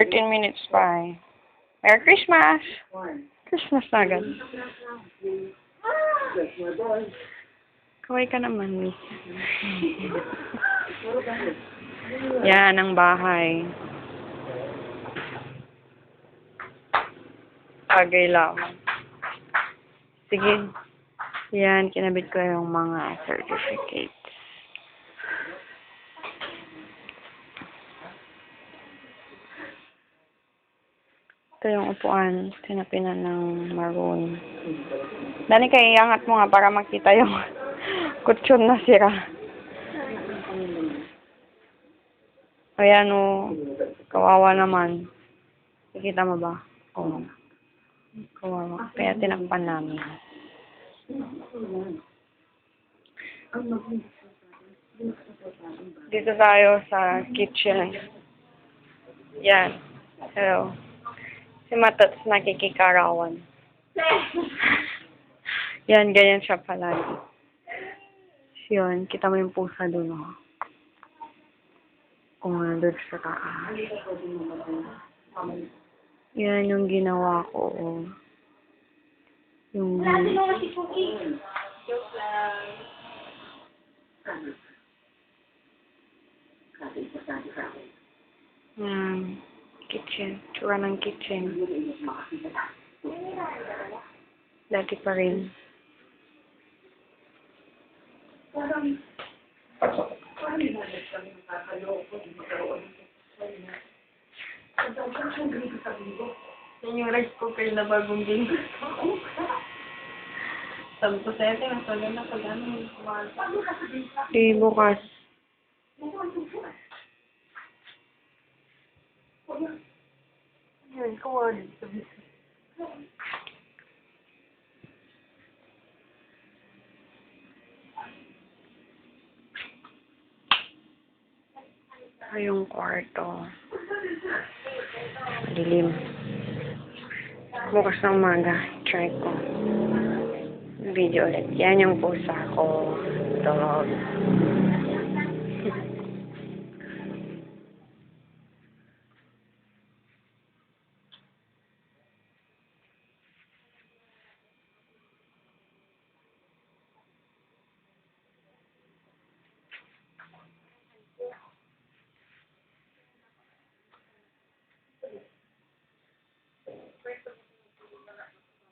13 minutes pa eh. Merry Christmas! Christmas na agad. Kaway ka naman. Yan ang bahay. Bagay lamang. Sige. Yan, kinabit ko yung mga certificates. Ito yung upuan. Tinapinan ng maroon. Dani kayo, iangat mo nga para makita yung kutsyon na sira. Ayan o. Kawawa naman. Nakita mo ba? Oo. Kawawa. Kaya tinakpan namin. Dito tayo sa kitchen. Yan. Hello. Si Matats nakikikarawan. Yan, ganyan siya palagi. Yun, kita mo yung pusa doon, oh. Kung nandun sa taas. Yan yung ginawa ko, oh. Yung... Yan. Kitchen. Tsura ng kitchen. Dati pa rin. Yan yung rice cooker na bagong bingo. Sabi ko sa'yo, nasa na pag ano. Di bukas. Yan, kuwan. Ito yung kwarto. Dilim. Bukas ng umaga. Try ko. Video ulit. Yan yung pusa ko. Dog.